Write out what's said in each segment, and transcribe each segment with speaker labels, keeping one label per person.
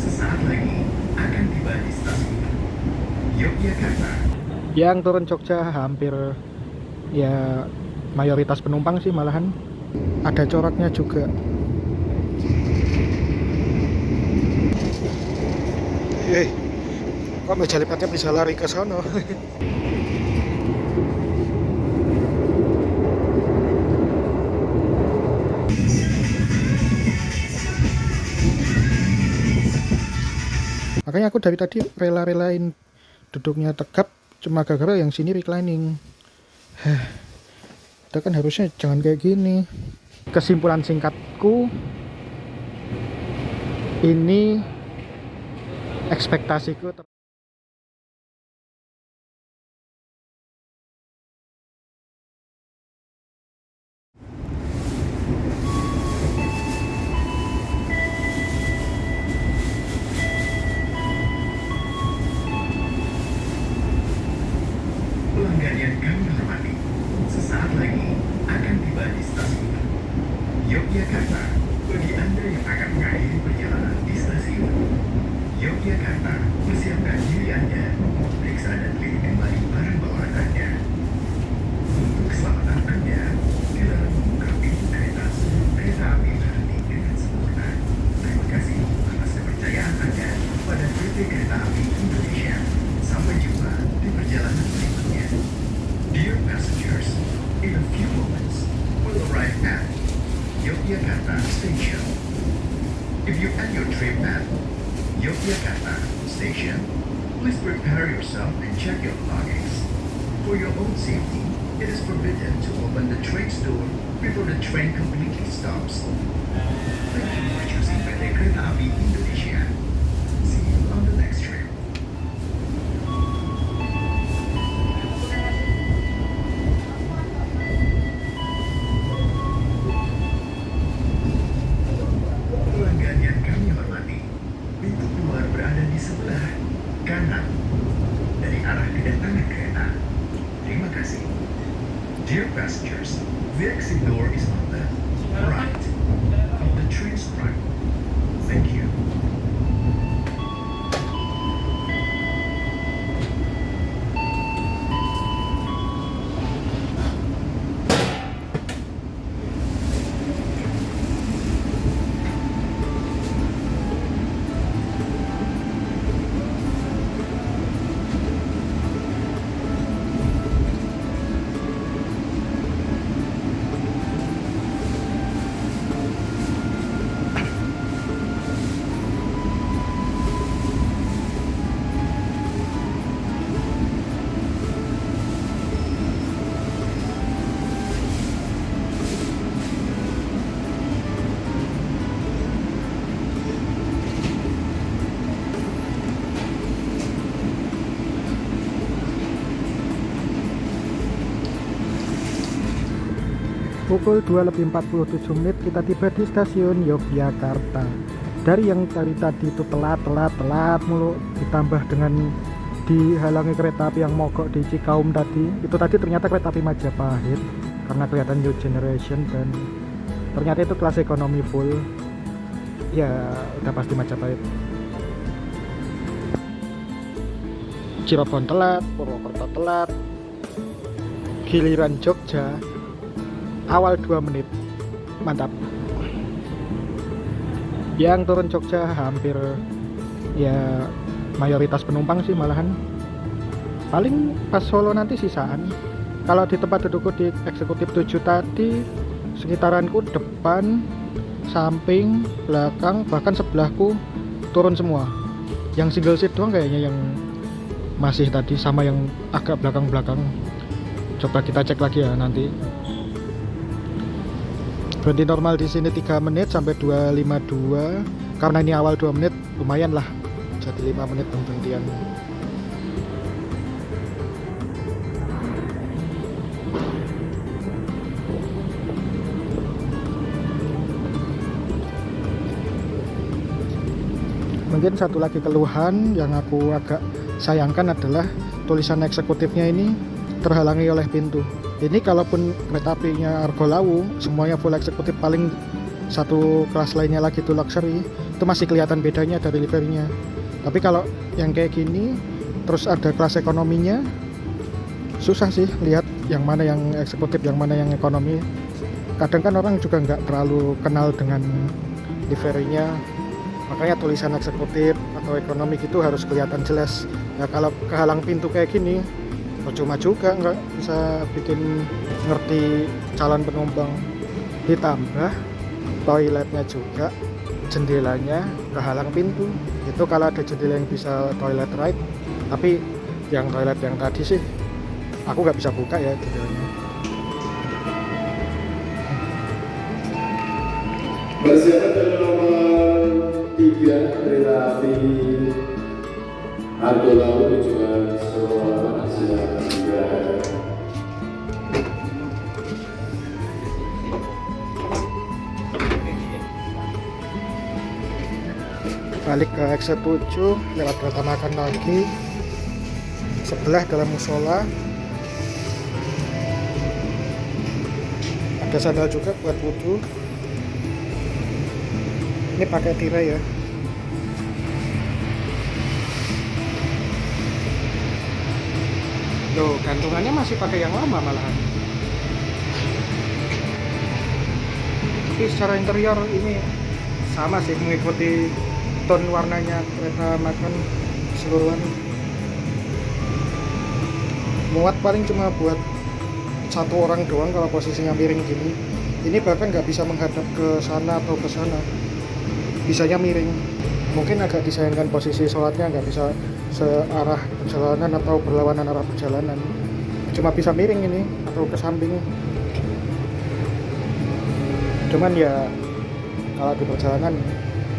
Speaker 1: sesaat lagi akan tiba di stasiun Yogyakarta.
Speaker 2: Yang turun Jogja hampir ya mayoritas penumpang sih, malahan ada coraknya juga. Kok meja lipatnya bisa lari ke sono? Makanya aku dari tadi rela-relain duduknya tegap, cuma gara-gara yang sini reclining. Kita kan harusnya jangan kayak gini. Kesimpulan singkatku, ini ekspektasiku
Speaker 1: Pelanggan yang kami hormati, sesaat lagi akan tiba di stasiun Yogyakarta. Bagi Anda yang akan mengakhiri perjalanan di stasiun Yogyakarta, persiapkan diri Anda, periksa dan teliti kembali barang bawaan Anda. Untuk keselamatan Anda, dilarang membuka pintu kereta sebelum kereta api berhenti dengan sempurna. Terima kasih atas kepercayaan Anda pada PT Kereta Api Indonesia. Sampai jumpa di perjalanan berikutnya. Dear passengers, in a few moments, we'll arrive at Yogyakarta Station. If you end your trip at Yogyakarta Station, please prepare yourself and check your belongings. For your own safety, it is forbidden to open the train's door before the train completely stops. Thank you for choosing PT Kereta Api Indonesia. See you on the next trip. Pelanggan yang kami hormati, pintu keluar berada di sebelah kanan dari arah kedatangan kereta. Terima kasih. Dear passengers, the exit door is on the right of the train's track. Thank you.
Speaker 2: Pukul 2:47 kita tiba di stasiun Yogyakarta. Dari yang dari tadi itu telat mulu, ditambah dengan dihalangi kereta api yang mogok di Cikaum tadi. Itu tadi ternyata kereta api Majapahit karena kelihatan new generation, dan ternyata itu kelas ekonomi full. Ya udah pasti Majapahit. Cirebon telat, Purwokerto telat, giliran Jogja awal 2 menit. Mantap. Yang turun Jogja hampir ya mayoritas penumpang sih, malahan paling pas Solo nanti sisaan. Kalau di tempat dudukku di eksekutif 7 tadi, sekitaranku depan, samping, belakang, bahkan sebelahku turun semua. Yang single seat doang kayaknya yang masih tadi, sama yang agak belakang-belakang. Coba kita cek lagi ya nanti. Berhenti normal di sini 3 menit sampai 2:52. Karena ini awal 2 menit, lumayan lah. Jadi 5 menit pemberhentian. Mungkin satu lagi keluhan yang aku agak sayangkan adalah tulisan eksekutifnya ini terhalangi oleh pintu. Ini kalaupun kereta apinya Argo Lawu semuanya full eksekutif, paling satu kelas lainnya lagi tuh luxury, itu masih kelihatan bedanya dari liverynya. Tapi kalau yang kayak gini terus ada kelas ekonominya, susah sih lihat yang mana yang eksekutif, yang mana yang ekonomi. Kadang kan orang juga nggak terlalu kenal dengan liverynya, makanya tulisan eksekutif atau ekonomi itu harus kelihatan jelas. Ya kalau kehalang pintu kayak gini, percuma juga, nggak bisa bikin ngerti calon penumpang. Ditambah toiletnya juga, jendelanya kehalang pintu. Itu kalau ada jendela yang bisa toilet right, tapi yang toilet yang tadi sih aku nggak bisa buka ya jendelanya.
Speaker 3: Persiapan jalur nomor 3 kereta api Argo Laut tujuan Solo Asia Tenggara.
Speaker 2: Balik ke exit 7 lewat kereta makan lagi, sebelah dalam musola ada sandal juga buat wudhu. Ini pakai tirai ya. Loh, gantungannya masih pakai yang lama malahan. Tapi secara interior ini sama sih, mengikuti tone warnanya kereta makan keseluruhan. Muat paling cuma buat satu orang doang kalau posisinya miring gini. Ini bahkan nggak bisa menghadap ke sana atau ke sana, bisanya miring. Mungkin agak disayangkan posisi sholatnya nggak bisa searah perjalanan atau berlawanan arah perjalanan, cuma bisa miring ini atau ke samping. Cuman ya kalau di perjalanan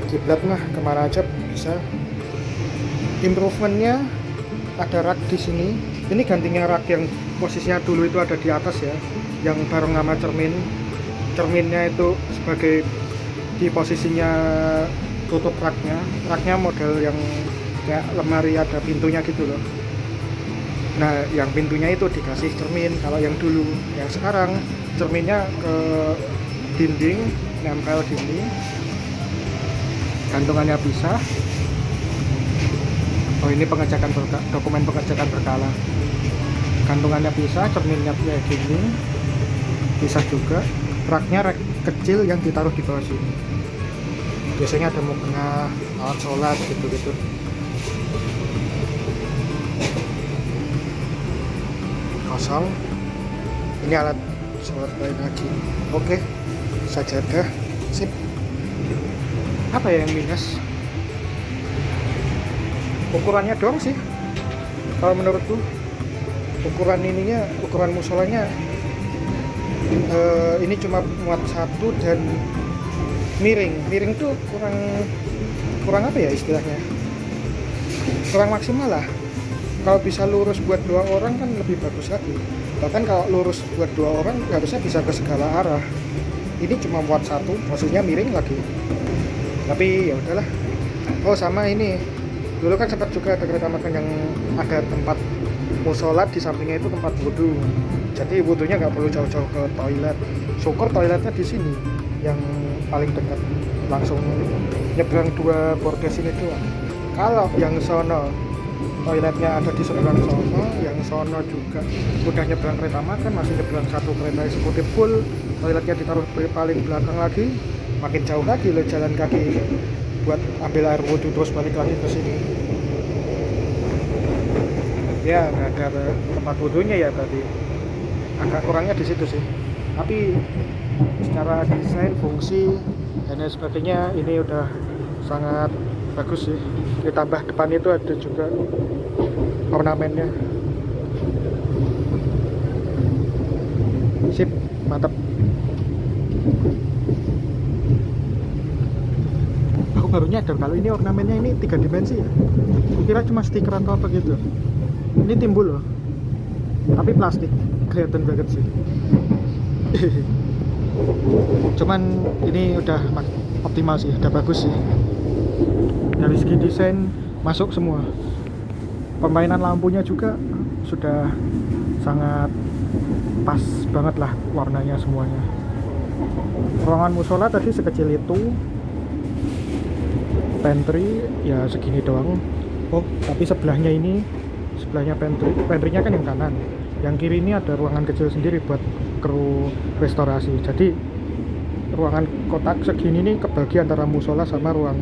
Speaker 2: kiblat mah kemana aja bisa. Improvementnya ada rak di sini. Ini gantinya rak yang posisinya dulu itu ada di atas ya, yang bareng sama cermin. Cerminnya itu sebagai di posisinya tutup raknya. Raknya model yang kayak lemari ada pintunya gitu loh. Nah, yang pintunya itu dikasih cermin. Kalau yang dulu, yang sekarang cerminnya ke dinding, nempel dinding. Gantungannya bisa. Oh, ini pengecekan dokumen pengecekan berkala. Gantungannya bisa, cerminnya kayak gini. Bisa juga. Raknya rak kecil yang ditaruh di bawah sini. Biasanya ada mukena, alat sholat gitu-gitu. Kosong. Ini alat sholat lain lagi. Oke, sajadah. Sip. Apa ya yang minus? Ukurannya doang sih kalau menurutku. Ukuran ininya, ukuran musolanya ini cuma muat satu dan miring tuh kurang apa ya istilahnya, kurang maksimal lah. Kalau bisa lurus buat 2 orang kan lebih bagus lagi. Bahkan kalau lurus buat 2 orang harusnya bisa ke segala arah. Ini cuma muat satu, posisinya miring lagi. Tapi ya udahlah. Oh, sama ini dulu kan sempat juga ada kereta makan yang ada tempat musola, di sampingnya itu tempat wudhu. Jadi wudhunya nggak perlu jauh-jauh ke toilet. Syukur toiletnya di sini yang paling dekat, langsung nyebrang 2 bordes ini doang. Kalau yang sono toiletnya ada di seberang sono, yang sono juga udah nyebrang kereta makan, masih nyebrang 1 kereta eksekutif full, toiletnya ditaruh paling belakang lagi, makin jauh lagi lo jalan kaki buat ambil air wudhu terus balik lagi ke sini. Ya nggak ada tempat wudhunya ya, berarti agak kurangnya di situ sih. Tapi secara desain, fungsi dan lain sebagainya ini udah sangat bagus sih. Ditambah depan itu ada juga ornamennya. Sip, mantap. Aku baru nyadar kalau ini ornamennya ini 3 dimensi ya. Kukira cuma stiker atau apa gitu. Ini timbul loh, tapi plastik, kelihatan banget sih. Cuman ini udah optimal sih, udah bagus sih. Dari segi desain masuk semua. Permainan lampunya juga sudah sangat pas banget lah warnanya semuanya. Ruangan musola tadi sekecil itu, pantry ya segini doang. Oh tapi sebelahnya pantrynya kan yang kanan, yang kiri ini ada ruangan kecil sendiri buat kru restorasi. Jadi ruangan kotak segini nih kebagi antara musola sama ruang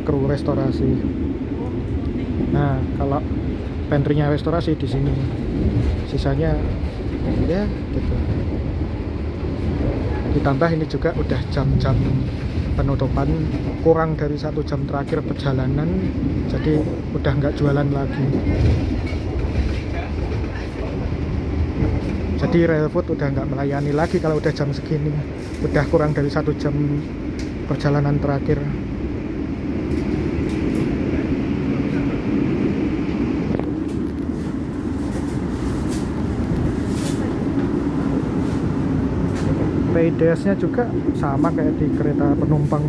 Speaker 2: kru restorasi. Nah kalau pantrynya restorasi di sini, sisanya ya gitu. Ditambah ini juga udah jam-jam penutupan, kurang dari 1 jam terakhir perjalanan, jadi udah nggak jualan lagi. Jadi Railfood udah nggak melayani lagi kalau udah jam segini, udah kurang dari 1 jam perjalanan terakhir. PIDS-nya juga sama kayak di kereta penumpang.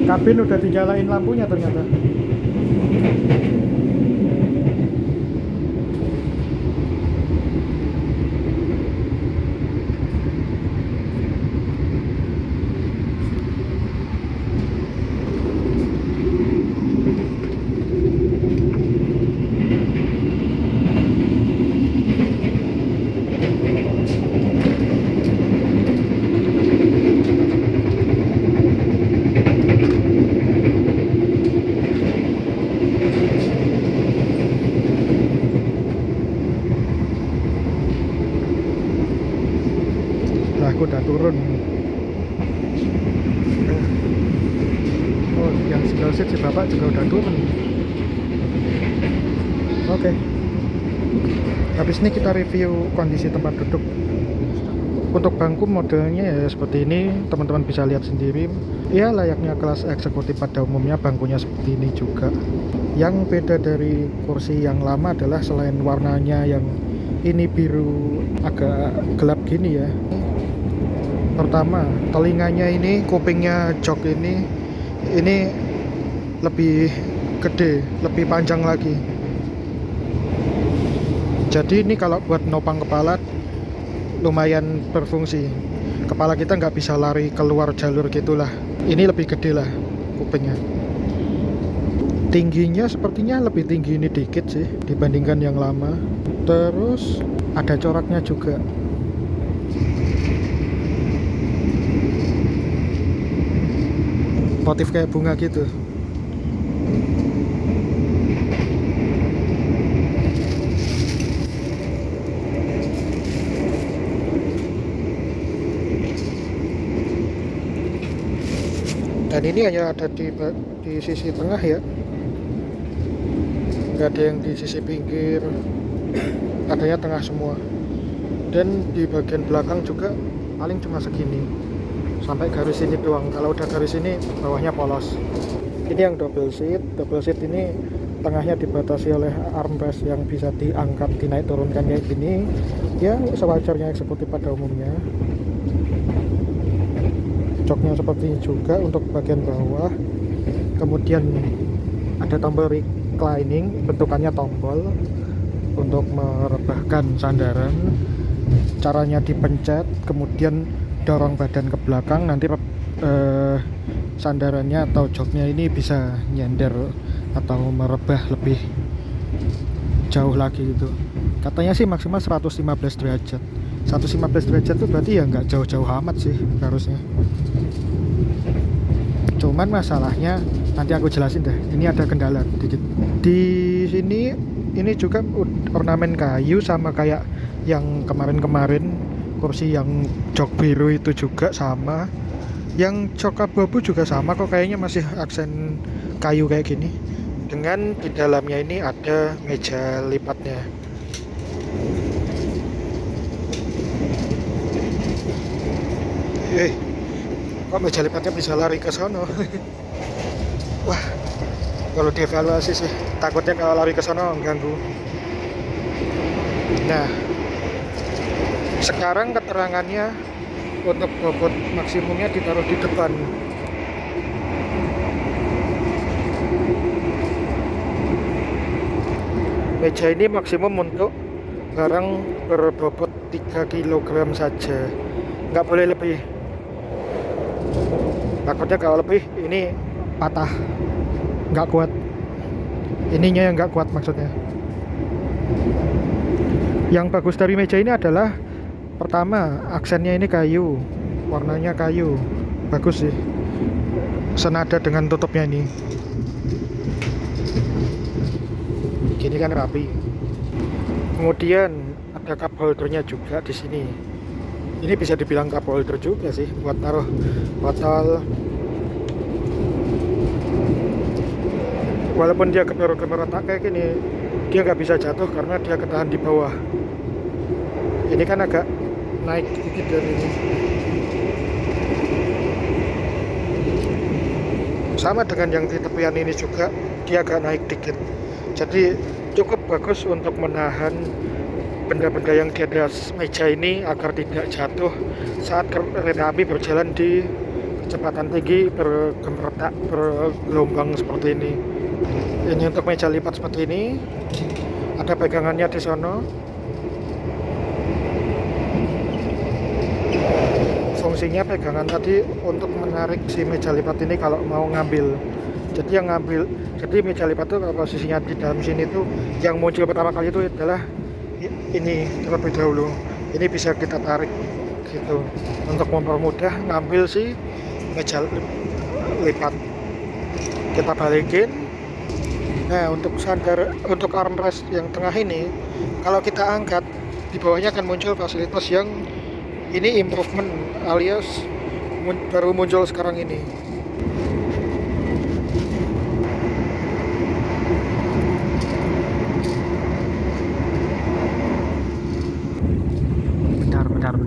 Speaker 2: Kabin udah dinyalain lampunya ternyata. Aku udah turun. Oh, yang single seat si bapak juga udah turun. Oke. Habis ini kita review kondisi tempat duduk. Untuk bangku modelnya ya seperti ini, teman-teman bisa lihat sendiri. Ya layaknya kelas eksekutif pada umumnya, bangkunya seperti ini juga. Yang beda dari kursi yang lama adalah selain warnanya yang ini biru agak gelap gini ya. Pertama, telinganya ini, kupingnya jok ini lebih gede, lebih panjang lagi. Jadi ini kalau buat nopang kepala lumayan berfungsi. Kepala kita nggak bisa lari keluar jalur gitulah. Ini lebih gede lah kupingnya. Tingginya sepertinya lebih tinggi ini dikit sih dibandingkan yang lama. Terus ada coraknya juga. Motif kayak bunga gitu. Dan ini hanya ada di sisi tengah ya, nggak ada yang di sisi pinggir, adanya tengah semua. Dan di bagian belakang juga paling cuma segini, sampai garis ini doang. Kalau udah garis ini bawahnya polos. Ini yang double seat ini tengahnya dibatasi oleh armrest yang bisa diangkat, dinaik turunkan kayak gini ya, sewajarnya eksekutif pada umumnya. Joknya seperti ini juga untuk bagian bawah. Kemudian ada tombol reclining, bentukannya tombol untuk merebahkan sandaran. Caranya dipencet, kemudian dorong badan ke belakang, nanti sandarannya atau joknya ini bisa nyender atau merebah lebih jauh lagi gitu. Katanya sih maksimal 115 derajat. 115 derajat itu berarti ya nggak jauh-jauh amat sih harusnya. Cuman masalahnya nanti aku jelasin deh. Ini ada kendala dikit. Di sini ini juga ornamen kayu sama kayak yang kemarin-kemarin. Kursi yang jok biru itu juga sama, yang jok abu-abu juga sama kok, kayaknya masih aksen kayu kayak gini. Dengan di dalamnya ini ada meja lipatnya. Kok meja lipatnya bisa lari ke sono? Wah, kalau dievaluasi sih takutnya kalau lari ke sono ganggu. Nah, sekarang keterangannya untuk bobot maksimumnya ditaruh di depan. Meja ini maksimum untuk barang berbobot 3 kg saja, nggak boleh lebih. Takutnya kalau lebih ini patah, nggak kuat. Ininya yang nggak kuat maksudnya. Yang bagus dari meja ini adalah pertama, aksennya ini kayu, warnanya kayu, bagus sih, senada dengan tutupnya ini. Gini kan rapi. Kemudian ada cup holdernya juga di sini. Ini bisa dibilang cup holder juga sih, buat taruh botol. Walaupun dia gemer-gemer kayak gini, dia nggak bisa jatuh karena dia ketahan di bawah. Ini kan agak naik dikit dari ini. Sama dengan yang di tepian ini juga, dia agak naik dikit. Jadi cukup bagus untuk menahan benda-benda yang di atas meja ini agar tidak jatuh saat kereta api berjalan di kecepatan tinggi, bergemertak, bergelombang seperti ini. Ini untuk meja lipat seperti ini. Ada pegangannya di sono. Fungsinya pegangan tadi untuk menarik si meja lipat ini kalau mau ngambil. Jadi meja lipat itu kalau posisinya di dalam sini tuh yang muncul pertama kali itu adalah ini terlebih dahulu. Ini bisa kita tarik gitu untuk mempermudah ngambil si meja lipat. Kita balikin. Nah, untuk armrest yang tengah ini, kalau kita angkat di bawahnya akan muncul fasilitas yang ini improvement alias baru muncul sekarang ini. Bentar.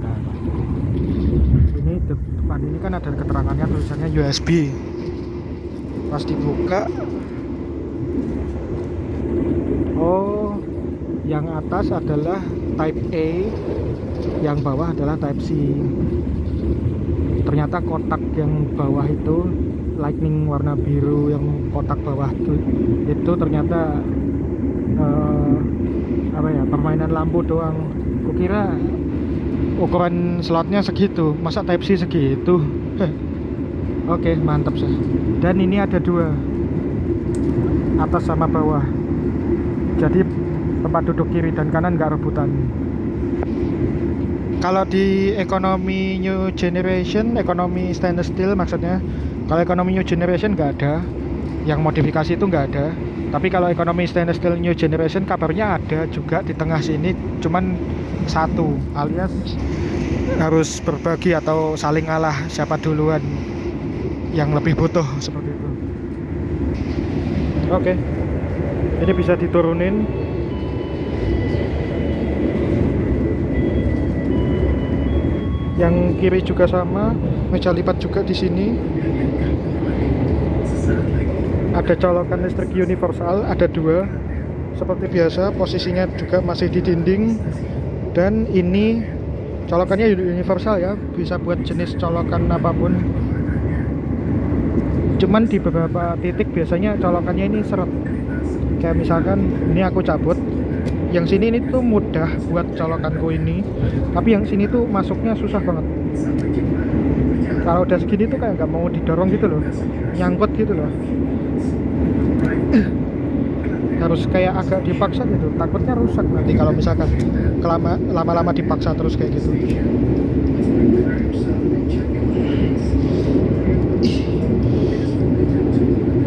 Speaker 2: Ini depan ini kan ada keterangannya, tulisannya USB. Pas dibuka, oh, yang atas adalah Type A, yang bawah adalah Type C. Ternyata kotak yang bawah itu lightning warna biru, yang kotak bawah itu ternyata permainan lampu doang. Kukira ukuran slotnya segitu, masa Type C segitu. Oke, mantap sih. Dan ini ada dua, atas sama bawah, jadi tempat duduk kiri dan kanan nggak rebutan. Kalau di ekonomi new generation, ekonomi stainless steel maksudnya, kalau ekonomi new generation nggak ada, yang modifikasi itu nggak ada. Tapi kalau ekonomi stainless steel new generation kabarnya ada juga di tengah sini, cuman satu, alias harus berbagi atau saling ngalah siapa duluan yang lebih butuh, seperti itu. Oke, ini bisa diturunin. Yang kiri juga sama, meja lipat juga di sini. Ada colokan listrik universal, ada dua. Seperti biasa, posisinya juga masih di dinding. Dan ini colokannya universal ya, bisa buat jenis colokan apapun. Cuman di beberapa titik biasanya colokannya ini seret. Kayak misalkan ini aku cabut, yang sini ini tuh mudah buat colokanku ini, tapi yang sini tuh masuknya susah banget. Kalau udah segini tuh kayak nggak mau didorong gitu loh, nyangkut gitu loh. Harus kayak agak dipaksa gitu, takutnya rusak nanti kalau misalkan lama-lama dipaksa terus kayak gitu.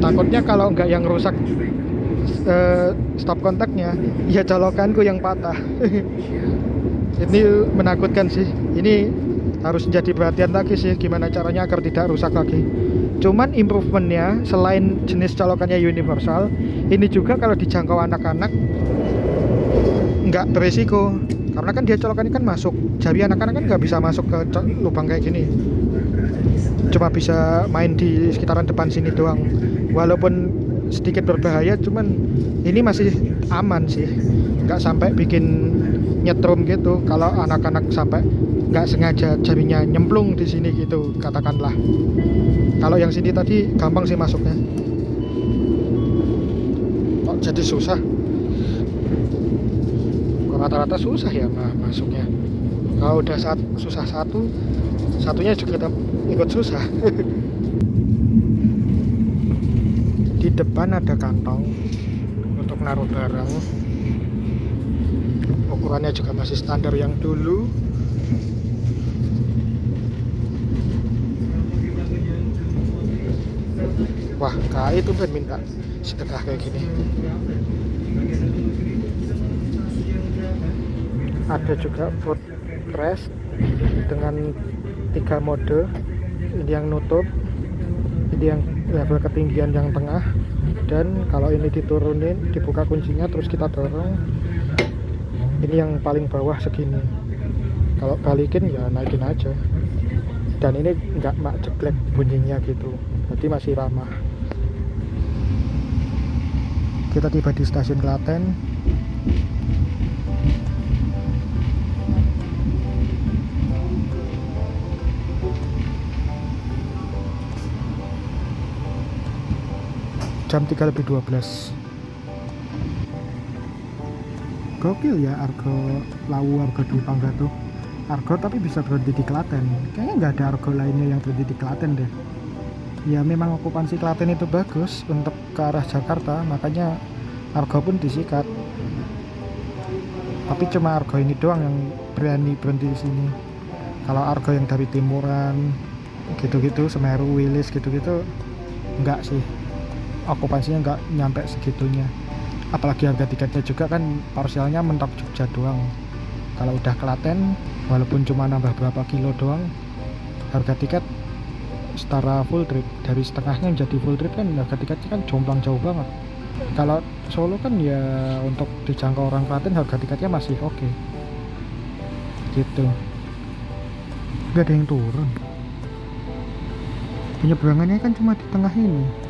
Speaker 2: Takutnya kalau nggak yang rusak stop kontaknya, ya colokanku yang patah. Ini menakutkan sih. Ini harus jadi perhatian lagi sih, gimana caranya agar tidak rusak lagi. Cuman improvementnya selain jenis colokannya universal, ini juga kalau dijangkau anak-anak nggak beresiko, karena kan dia colokannya kan masuk, jari anak-anak kan nggak bisa masuk ke lubang kayak gini, cuma bisa main di sekitaran depan sini doang. Walaupun sedikit berbahaya, cuman ini masih aman sih, nggak sampai bikin nyetrum gitu. Kalau anak-anak sampai nggak sengaja jarinya nyemplung di sini gitu katakanlah. Kalau yang sini tadi gampang sih masuknya. Kok jadi susah? rata-rata susah ya masuknya. Kalau udah susah satunya juga ikut susah. Di depan ada kantong untuk naruh barang. Ukurannya juga masih standar yang dulu. Wah, KAI itu kan minta sedekah kayak gini. Ada juga footrest dengan 3 mode. Ini yang nutup, ini yang level ketinggian yang tengah, dan kalau ini diturunin, dibuka kuncinya terus kita dorong, ini yang paling bawah segini. Kalau balikin ya naikin aja. Dan ini nggak mak jeblek bunyinya gitu, jadi masih ramah. Kita tiba di stasiun Klaten. Jam 3:12. Gokil ya Argo Lawu, Argo Dwi Panggato. Argo tapi bisa berhenti di Klaten. Kayaknya nggak ada Argo lainnya yang berhenti di Klaten deh. Ya memang okupansi Klaten itu bagus untuk ke arah Jakarta, makanya Argo pun disikat. Tapi cuma Argo ini doang yang berani berhenti di sini. Kalau Argo yang dari timuran gitu-gitu, Semeru, Wilis gitu-gitu, enggak sih. Okupansinya enggak nyampe segitunya. Apalagi harga tiketnya juga kan parsialnya mentok Jogja doang. Kalau udah Klaten, walaupun cuma nambah berapa kilo doang, harga tiket setara full trip. Dari setengahnya jadi full trip kan harga tiketnya kan jomplang jauh banget. Kalau Solo kan ya untuk dijangkau orang Klaten harga tiketnya masih oke. Gitu. Gak ada yang turun. Penyeberangannya kan cuma di tengah ini.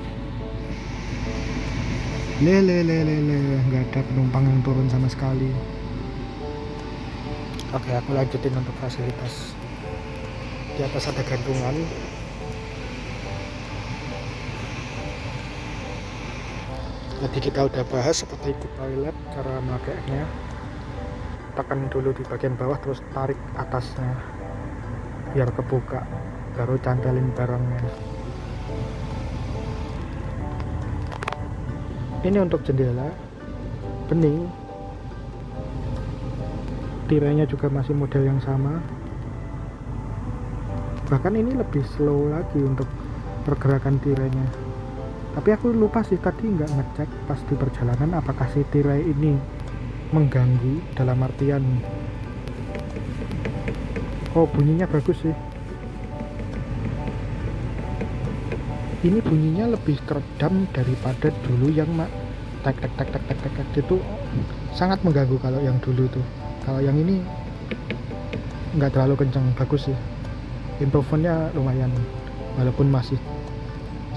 Speaker 2: Nggak ada penumpang yang turun sama sekali. Oke, aku lanjutin untuk fasilitas. Di atas ada gantungan. Jadi kita udah bahas seperti di toilet cara makainya. Tekan dulu di bagian bawah terus tarik atasnya biar kebuka, baru cantelin barangnya. Ini untuk jendela bening, tirainya juga masih model yang sama, bahkan ini lebih slow lagi untuk pergerakan tirainya. Tapi aku lupa sih tadi nggak ngecek pas di perjalanan apakah si tirai ini mengganggu, dalam artian bunyinya bagus sih. Ini bunyinya lebih keredam daripada dulu yang tek itu sangat mengganggu kalau yang dulu tuh. Kalau yang ini nggak terlalu kencang, bagus sih. Improvementnya lumayan, walaupun masih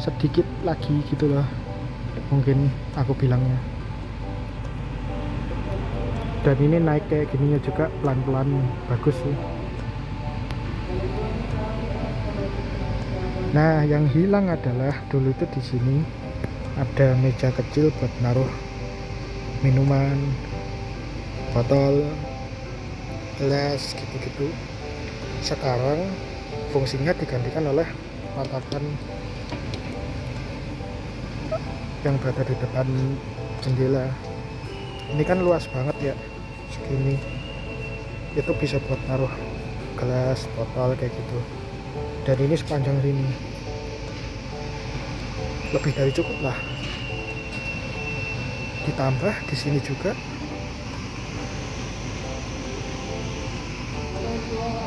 Speaker 2: sedikit lagi gitulah mungkin aku bilangnya. Dan ini naik kayak gininya juga pelan-pelan, bagus sih. Nah, yang hilang adalah dulu itu di sini ada meja kecil buat naruh minuman, botol, gelas gitu-gitu. Sekarang fungsinya digantikan oleh latakan yang berada di depan jendela. Ini kan luas banget ya, segini. Itu bisa buat naruh gelas, botol kayak gitu. Dan ini sepanjang sini lebih dari cukup lah. Ditambah di sini juga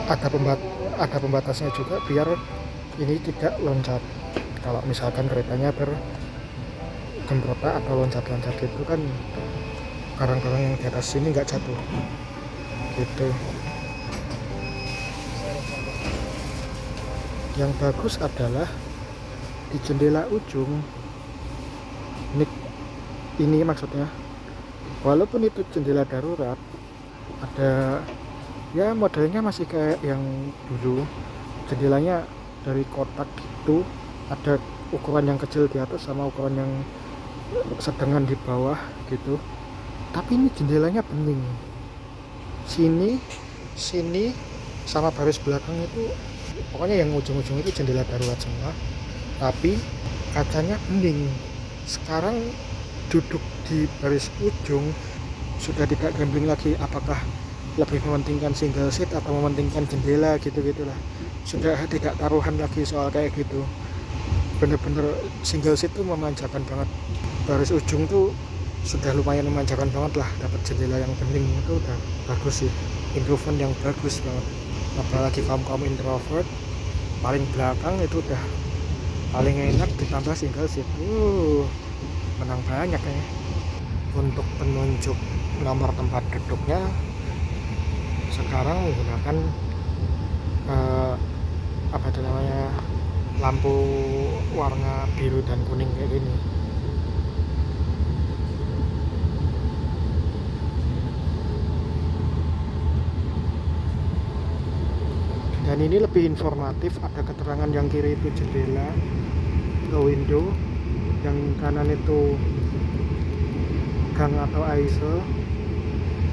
Speaker 2: ada pembatasnya juga biar ini tidak loncat. Kalau misalkan keretanya bergembrota atau loncat-loncat gitu kan, karang-karang yang di atas sini nggak jatuh gitu. Yang bagus adalah di jendela ujung ini maksudnya, walaupun itu jendela darurat, ada ya modelnya masih kayak yang dulu, jendelanya dari kotak gitu, ada ukuran yang kecil di atas sama ukuran yang sedengan di bawah gitu. Tapi ini jendelanya bening, sini sama baris belakang itu pokoknya yang ujung-ujung itu jendela darurat semua, tapi kacanya bening. Sekarang duduk di baris ujung sudah tidak gambling lagi apakah lebih mementingkan single seat atau mementingkan jendela gitu-gitulah. Sudah tidak taruhan lagi soal kayak gitu. Bener-bener single seat tuh memanjakan banget. Baris ujung tuh sudah lumayan memanjakan banget lah, dapat jendela yang bening itu udah bagus sih, improvement yang bagus banget. Apalagi kaum introvert, paling belakang itu udah paling enak ditambah single seat. Menang banyak ya. Untuk penunjuk nomor tempat duduknya sekarang menggunakan apa itu namanya, lampu warna biru dan kuning kayak gini. Dan ini lebih informatif, ada keterangan yang kiri itu jendela atau window, yang kanan itu gang atau aisle.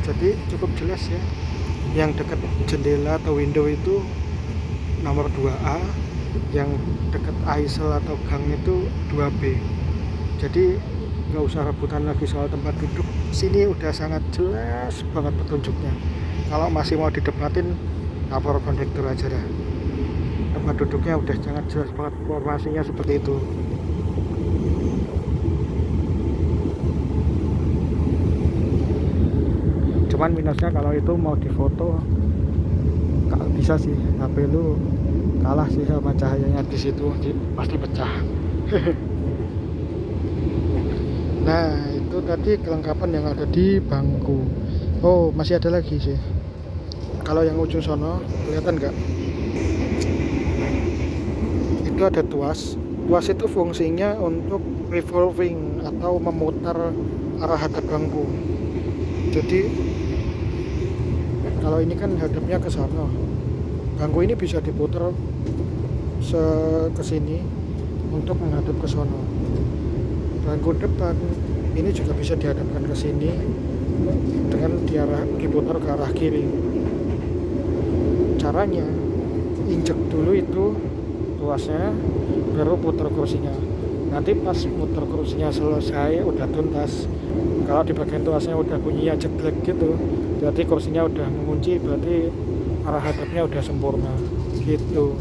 Speaker 2: Jadi cukup jelas ya, yang dekat jendela atau window itu nomor 2A, yang dekat aisle atau gang itu 2B. Jadi nggak usah rebutan lagi soal tempat duduk, sini udah sangat jelas banget petunjuknya. Kalau masih mau didebatin, lapor kondektur aja dah, tempat duduknya udah sangat jelas banget informasinya seperti itu. Cuman minusnya kalau itu mau difoto nggak bisa sih, HP lu kalah sih sama cahayanya di situ, pasti pecah. Nah itu tadi kelengkapan yang ada di bangku. Oh masih ada lagi sih, kalau yang ujung sono kelihatan nggak, itu ada tuas. Tuas itu fungsinya untuk revolving atau memutar arah hadap bangku. Jadi kalau ini kan hadapnya ke sana, bangku ini bisa diputar ke sini untuk menghadap ke sana. Bangku depan ini juga bisa dihadapkan ke sini dengan diputar ke arah kiri. Caranya injek dulu itu tuasnya, baru putar kursinya. Nanti pas putar kursinya selesai udah tuntas, kalau di bagian tuasnya udah bunyinya jeblek gitu, berarti kursinya udah mengunci, berarti arah hadapnya udah sempurna gitu.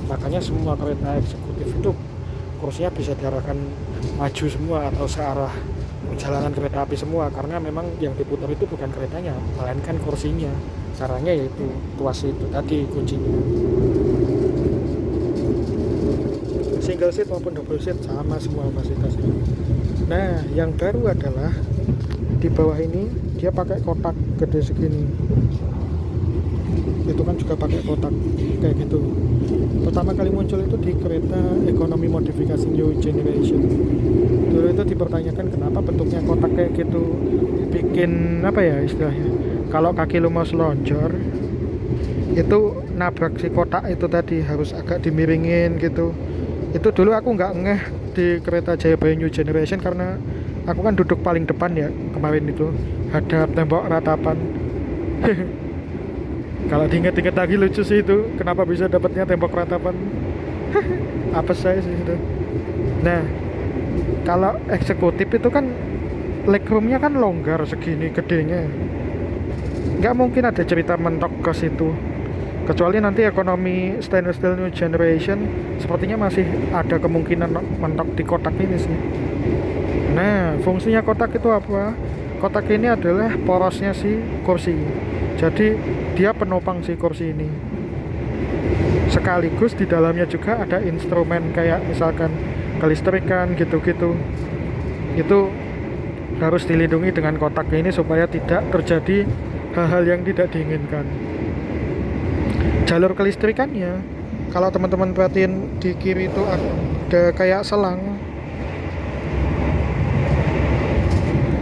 Speaker 2: Makanya semua kereta eksekutif itu kursinya bisa diarahkan maju semua atau searah perjalanan kereta api semua, karena memang yang diputar itu bukan keretanya melainkan kursinya. Caranya yaitu tuas itu tadi kuncinya. Single seat maupun double seat sama semua fasilitasnya. Nah yang baru adalah di bawah ini dia pakai kotak gede segini. Itu kan juga pakai kotak kayak gitu. Pertama kali muncul itu di kereta ekonomi modifikasi New Generation. Dulu itu dipertanyakan kenapa bentuknya kotak kayak gitu, bikin apa ya istilahnya, kalau kaki lu mau selonjor itu nabrak si kotak itu tadi harus agak dimiringin gitu. Itu dulu aku nggak ngeh di kereta Jayabaya New Generation karena aku kan duduk paling depan ya kemarin itu, hadap tembok ratapan. Kalau diinget-inget lagi lucu sih itu, kenapa bisa dapatnya tembok ratapan. Apa saya sih itu. Nah kalau eksekutif itu kan legroomnya kan longgar segini gedenya, nggak mungkin ada cerita mentok ke situ, kecuali nanti ekonomi stainless steel New Generation sepertinya masih ada kemungkinan mentok di kotak ini sih. Nah fungsinya kotak itu apa? Kotak ini adalah porosnya si kursi, jadi dia penopang si kursi ini. Sekaligus di dalamnya juga ada instrumen kayak misalkan kelistrikan gitu-gitu. Itu harus dilindungi dengan kotak ini supaya tidak terjadi hal-hal yang tidak diinginkan. Jalur kelistrikannya, kalau teman-teman perhatiin di kiri itu ada kayak selang,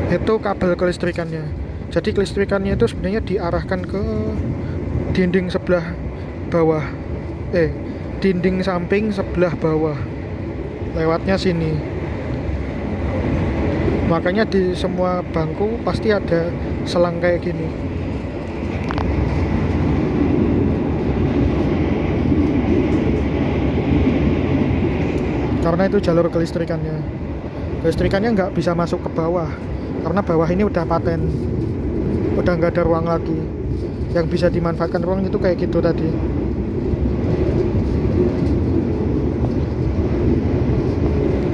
Speaker 2: itu kabel kelistrikannya. Jadi kelistrikannya itu sebenarnya diarahkan ke dinding sebelah bawah, dinding samping sebelah bawah, lewatnya sini. Makanya di semua bangku pasti ada selang kayak gini. karena itu jalur kelistrikannya. Kelistrikannya nggak bisa masuk ke bawah karena bawah ini udah paten, udah nggak ada ruang lagi. Yang bisa dimanfaatkan ruang itu kayak gitu tadi.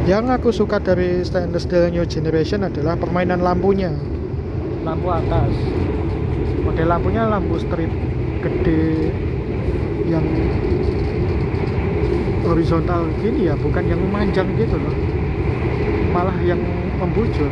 Speaker 2: Yang aku suka dari stainless steel new generation adalah permainan lampunya. Lampu atas, model lampunya lampu strip gede yang horizontal gini ya, bukan yang memanjang gitu loh, malah yang membujur.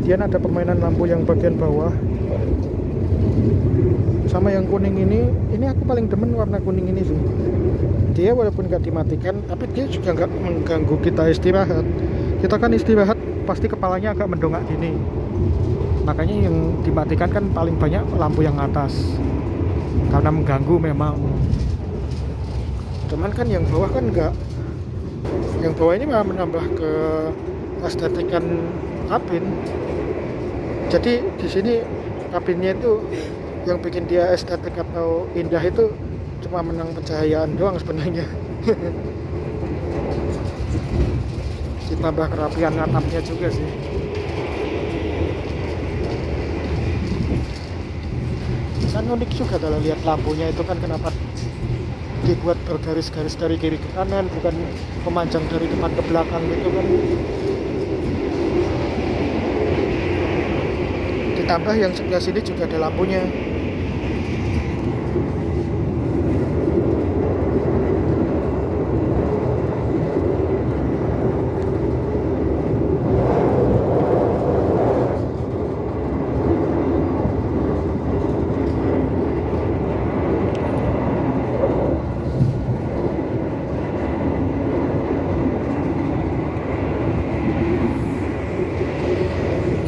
Speaker 2: Kemudian ada permainan lampu yang bagian bawah sama yang kuning ini aku paling demen warna kuning ini sih. Dia walaupun nggak dimatikan tapi dia juga nggak mengganggu kita istirahat. Kita kan istirahat pasti kepalanya agak mendongak gini, makanya yang dimatikan kan paling banyak lampu yang atas karena mengganggu memang. Cuman kan yang bawah kan nggak, yang bawah ini malah menambah ke estetikan kabin. Jadi di sini kabinnya itu yang bikin dia estetik atau indah itu cuma menang pencahayaan doang sebenarnya. Ditambah kerapian atapnya juga sih. Kan unik juga kalau lihat lampunya itu kan, kenapa dibuat bergaris-garis dari kiri ke kanan, bukan memanjang dari depan ke belakang gitu kan. Ditambah yang sebelah sini juga ada lampunya.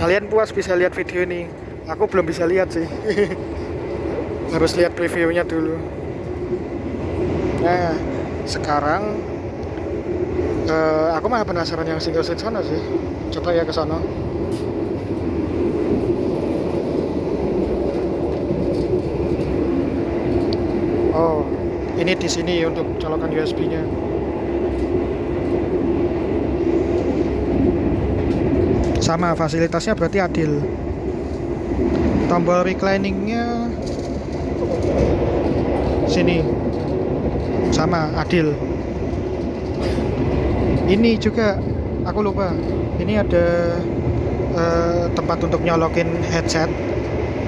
Speaker 2: Kalian puas bisa lihat video ini, aku belum bisa lihat sih. Harus lihat previewnya dulu. Nah sekarang aku malah penasaran yang single seat sana sih. Coba ya ke sana. Oh ini di sini untuk colokan USB-nya. Sama fasilitasnya berarti adil. Tombol recliningnya sini sama adil. Ini juga aku lupa, ini ada tempat untuk nyolokin headset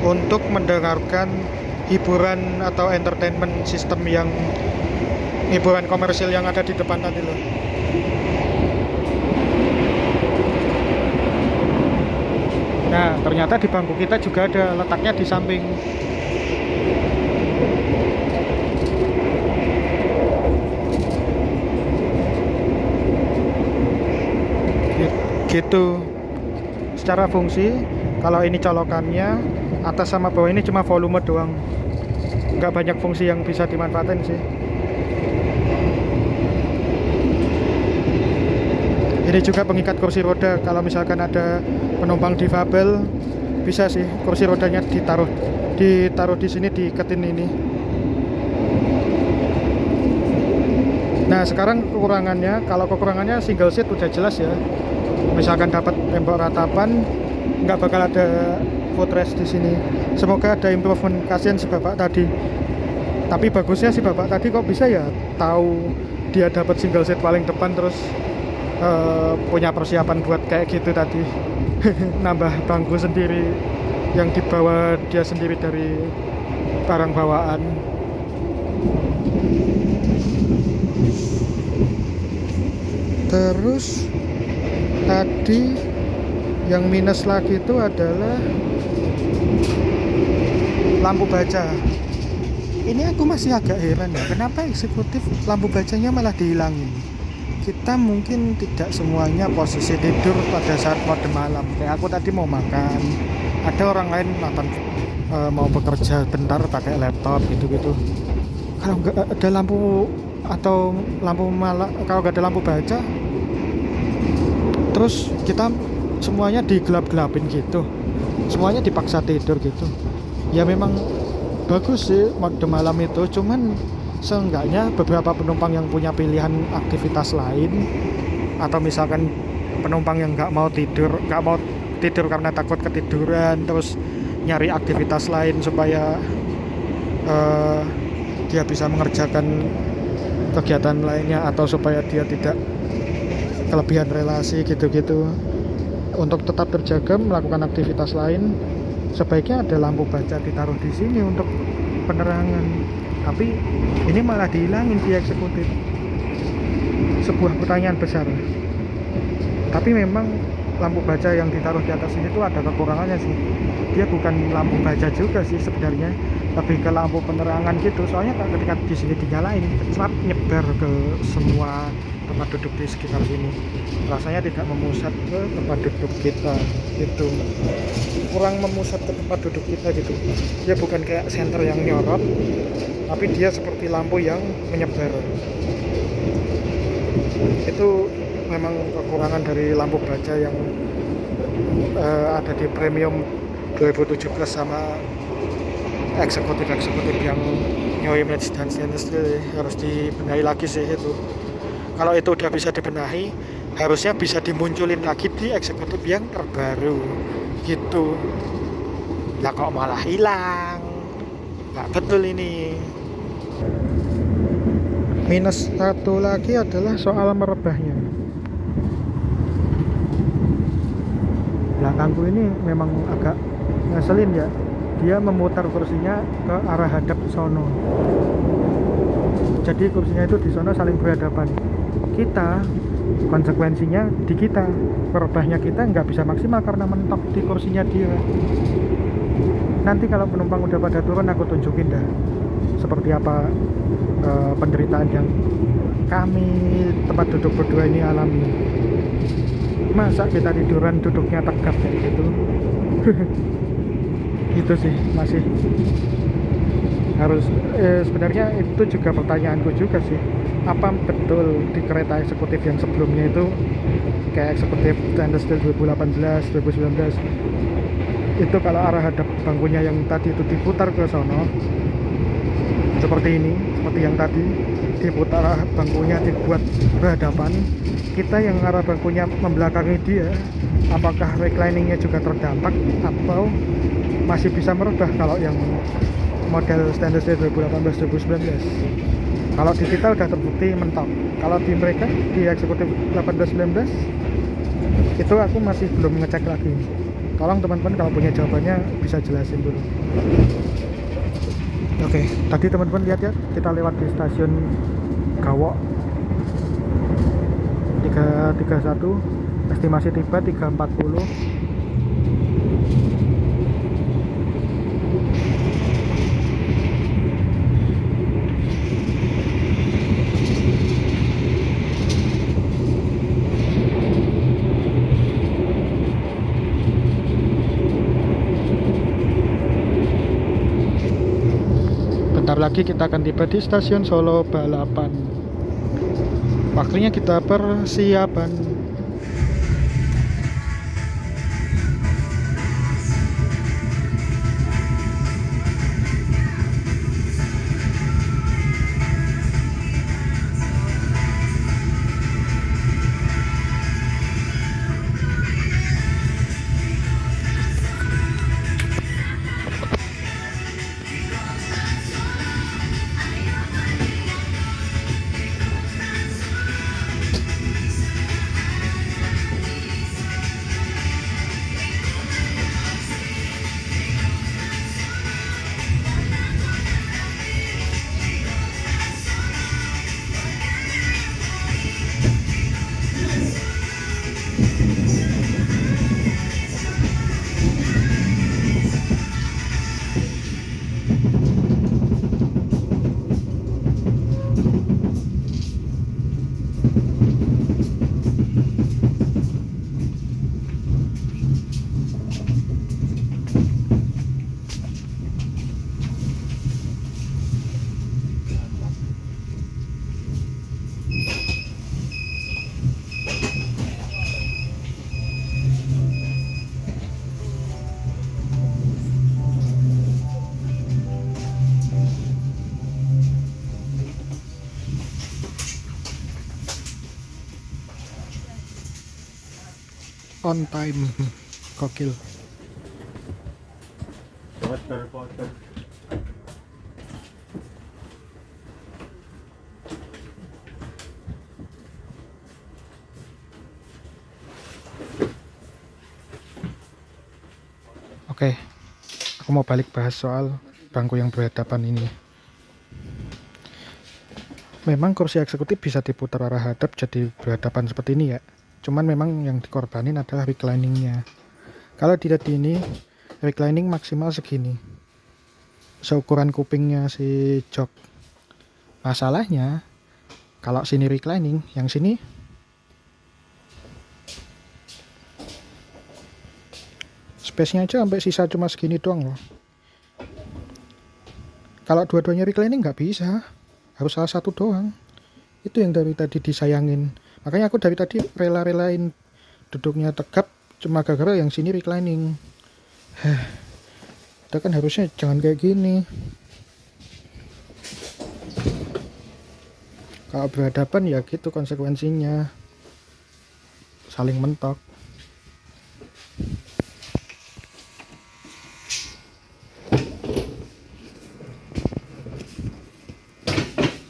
Speaker 2: untuk mendengarkan hiburan atau entertainment system yang hiburan komersil yang ada di depan tadi loh. Nah, ternyata di bangku kita juga ada, letaknya di samping. Gitu. Secara fungsi, kalau ini colokannya atas sama bawah ini cuma volume doang. Nggak banyak fungsi yang bisa dimanfaatin sih. Ini juga pengikat kursi roda, kalau misalkan ada penumpang difabel bisa sih kursi rodanya ditaruh di sini, diiketin ini. Nah sekarang kekurangannya, kalau kekurangannya single seat udah jelas ya. Misalkan dapat tembok ratapan, nggak bakal ada footrest di sini. Semoga ada improvement. Kasihan si bapak tadi. Tapi bagusnya si bapak tadi kok bisa ya tahu dia dapat single seat paling depan terus punya persiapan buat kayak gitu tadi. Nambah bangku sendiri yang dibawa dia sendiri dari barang bawaan. Terus tadi yang minus lagi itu adalah lampu baca. Ini aku masih agak heran ya, kenapa eksekutif lampu bacanya malah dihilangin. kita mungkin tidak semuanya posisi tidur pada saat mode malam. Kayak aku tadi mau makan, ada orang lain nonton, mau bekerja bentar pakai laptop gitu-gitu. Kalau nggak ada lampu atau lampu malam, kalau nggak ada lampu baca, terus kita semuanya digelap-gelapin gitu, semuanya dipaksa tidur gitu. Ya memang bagus sih mode malam itu, cuman seenggaknya beberapa penumpang yang punya pilihan aktivitas lain, atau misalkan penumpang yang nggak mau tidur karena takut ketiduran, terus nyari aktivitas lain supaya dia bisa mengerjakan kegiatan lainnya, atau supaya dia tidak kelebihan relasi gitu-gitu. Untuk tetap terjaga melakukan aktivitas lain, sebaiknya ada lampu baca ditaruh di sini untuk penerangan. Tapi ini malah dihilangin di eksekutif. Sebuah pertanyaan besar. Tapi memang lampu baca yang ditaruh di atas ini tuh ada kekurangannya sih. Dia bukan lampu baca juga sih sebenarnya, lebih ke lampu penerangan gitu. Soalnya ketika di sini dinyalain, cepat nyebar ke semua tempat duduk di sekitar sini. Rasanya tidak memusat ke tempat duduk kita gitu. Kurang memusat ke tempat duduk kita gitu. Dia bukan kayak senter yang nyorot, tapi dia seperti lampu yang menyebar. Itu memang kekurangan dari lampu baca yang ada di premium 2017 sama eksekutif yang new image dan stainless steel. Harus dibenahi lagi sih itu. Kalau itu udah bisa dibenahi, harusnya bisa dimunculin lagi di eksekutif yang terbaru gitu. Lah kok malah hilang, nggak betul ini. Minus satu lagi adalah soal merebahnya. Belakangku ini memang agak ngeselin ya, dia memutar kursinya ke arah hadap sono, jadi kursinya itu di sono saling berhadapan. Kita konsekuensinya di kita, merebahnya kita nggak bisa maksimal karena mentok di kursinya dia. Nanti kalau penumpang udah pada turun, aku tunjukin dah seperti apa penderitaan yang kami tempat duduk berdua ini alami. Masa kita tiduran duduknya tegap kayak gitu. Itu sih masih harus sebenarnya itu juga pertanyaanku juga sih, apa betul di kereta eksekutif yang sebelumnya itu kayak eksekutif stainless steel 2018 2019 itu kalau arah hadap bangkunya yang tadi itu diputar ke sono seperti ini, seperti yang tadi diputar arah bangkunya dibuat berhadapan, kita yang arah bangkunya membelakangi dia, apakah recliningnya juga terdampak atau masih bisa merebah kalau yang model stainless steel 2018-2019. Kalau di kita udah terbukti mentok. Kalau di mereka di eksekutif 18-19 itu aku masih belum ngecek lagi. Tolong teman-teman kalau punya jawabannya bisa jelasin dulu. Oke, tadi teman-teman lihat ya, kita lewat di stasiun Gawok 331, estimasi tiba 3.40. Bentar lagi kita akan tiba di stasiun Solo Balapan. Waktunya kita persiapan. on time. Gokil.
Speaker 3: Foto.
Speaker 2: Oke, aku mau balik bahas soal bangku yang berhadapan ini. Memang kursi eksekutif bisa diputar arah hadap jadi berhadapan seperti ini ya. Cuman memang yang dikorbanin adalah recliningnya. Kalau tidak di ini, reclining maksimal segini. Seukuran kupingnya si jok. Masalahnya, kalau sini reclining, yang sini space-nya aja sampai sisa cuma segini doang loh. Kalau dua-duanya reclining nggak bisa, harus salah satu doang. Itu yang dari tadi disayangin. Makanya aku dari tadi rela-relain duduknya tegap cuma gara-gara yang sini reclining. Kita kan harusnya jangan kayak gini. Kalau berhadapan ya gitu konsekuensinya, saling mentok.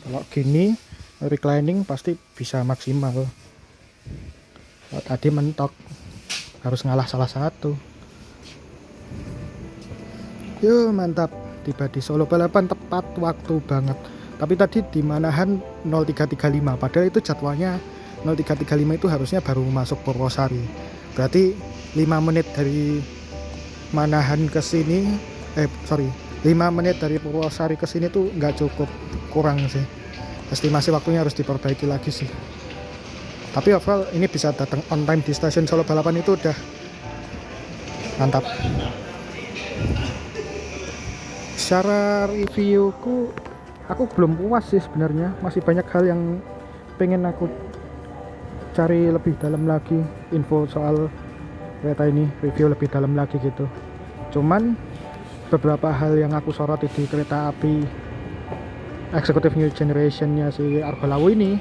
Speaker 2: Kalau gini reclining pasti bisa maksimal. Kalau tadi mentok harus ngalah salah satu. Yo mantap, tiba di Solo Balapan tepat waktu banget. Tapi tadi di Manahan 0335, padahal itu jadwalnya 0335 itu harusnya baru masuk Purwosari. Berarti 5 menit dari Manahan ke sini 5 menit dari Purwosari ke sini tuh nggak cukup, kurang sih. Estimasi waktunya harus diperbaiki lagi sih. Tapi overall ini bisa datang on time di stasiun Solo Balapan itu udah mantap. Secara reviewku, aku belum puas sih sebenarnya. Masih banyak hal yang pengen aku cari lebih dalam lagi, info soal kereta ini, review lebih dalam lagi gitu. Cuman beberapa hal yang aku soroti di kereta api Executive New Generation-nya si Argo Lawu ini,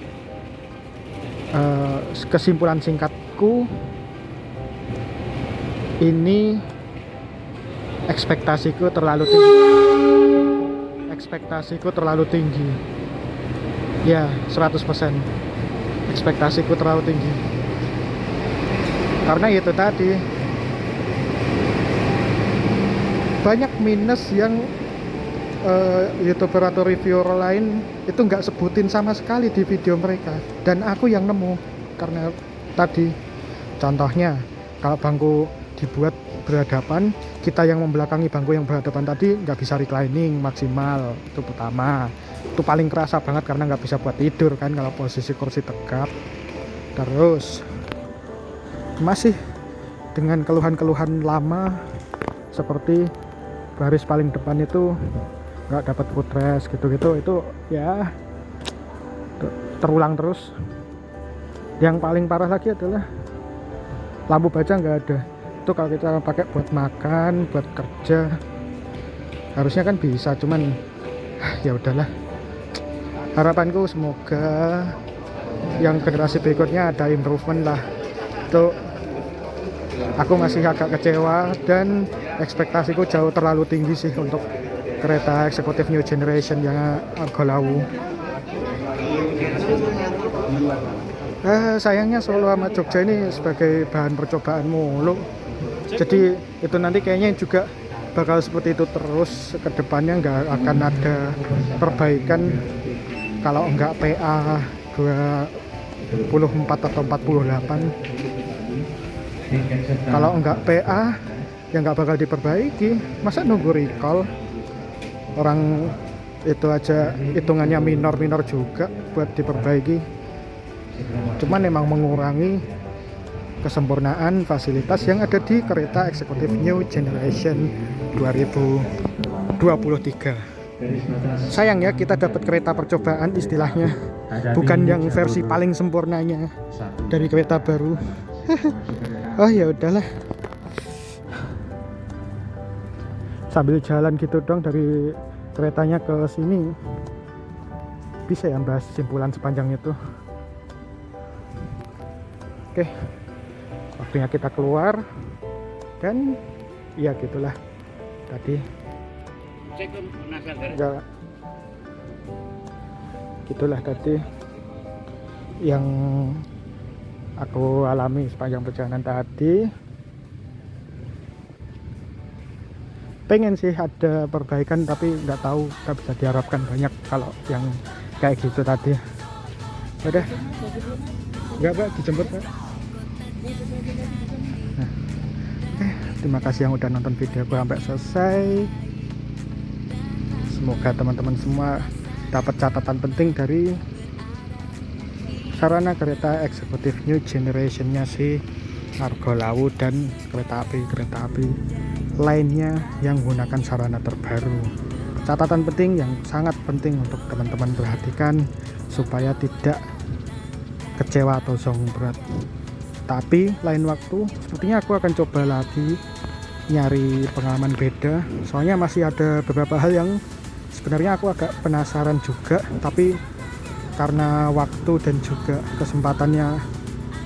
Speaker 2: kesimpulan singkatku, ini ekspektasiku terlalu tinggi. Ya 100% ekspektasiku terlalu tinggi, karena itu tadi banyak minus yang YouTuber atau reviewer lain itu nggak sebutin sama sekali di video mereka, dan aku yang nemu. Karena tadi contohnya, kalau bangku dibuat berhadapan, kita yang membelakangi bangku yang berhadapan tadi nggak bisa reclining maksimal. Itu pertama, itu paling kerasa banget karena nggak bisa buat tidur kan kalau posisi kursi tegap. Terus masih dengan keluhan-keluhan lama seperti baris paling depan itu nggak dapat footrest gitu-gitu, itu ya terulang terus. Yang paling parah lagi adalah lampu baca nggak ada. Itu kalau kita pakai buat makan, buat kerja, harusnya kan bisa, cuman ya udahlah. Harapanku semoga yang generasi berikutnya ada improvement lah. Itu aku masih agak kecewa dan ekspektasiku jauh terlalu tinggi sih untuk kereta eksekutif New Generation yang Argo Lawu. Sayangnya Solo sama Jogja ini sebagai bahan percobaan mulu. Jadi itu nanti kayaknya juga bakal seperti itu terus ke depannya, nggak akan ada perbaikan. Kalau enggak PA 24 atau 48, kalau enggak PA ya nggak bakal diperbaiki. Masa nunggu recall? Orang itu aja hitungannya minor-minor juga buat diperbaiki. Cuman memang mengurangi kesempurnaan fasilitas yang ada di kereta eksekutif New Generation 2023. Sayang ya, kita dapat kereta percobaan istilahnya, bukan yang versi paling sempurnanya dari kereta baru. Oh ya udahlah, sambil jalan gitu dong dari keretanya ke sini, bisa ya bahas simpulan sepanjang itu. Oke, waktunya kita keluar. Dan ya gitulah tadi, enggak, gitulah tadi yang aku alami sepanjang perjalanan tadi. Pengen sih ada perbaikan, tapi nggak tahu, nggak bisa diharapkan banyak kalau yang kayak gitu tadi. Udah, nggak Pak, dijemput Pak. Nah, terima kasih yang udah nonton videoku sampai selesai. Semoga teman-teman semua dapat catatan penting dari sarana kereta eksekutif new generation-nya si Argo Lawu dan kereta api lainnya yang menggunakan sarana terbaru. Catatan penting yang sangat penting untuk teman-teman perhatikan supaya tidak kecewa atau zong berat. Tapi lain waktu sepertinya aku akan coba lagi nyari pengalaman beda, soalnya masih ada beberapa hal yang sebenarnya aku agak penasaran juga, tapi karena waktu dan juga kesempatannya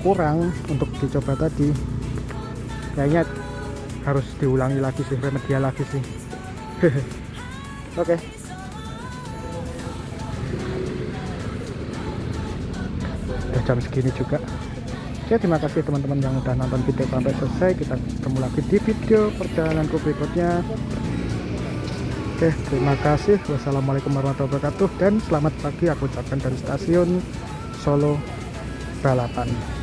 Speaker 2: kurang untuk dicoba tadi, kayaknya harus diulangi lagi sih, remedial lagi sih. Oke. Udah jam segini juga. Oke, terima kasih teman-teman yang udah nonton video sampai selesai. Kita ketemu lagi di video perjalananku berikutnya. Oke, terima kasih. Wassalamualaikum warahmatullahi wabarakatuh. Dan selamat pagi aku ucapkan dari stasiun Solo Balapan.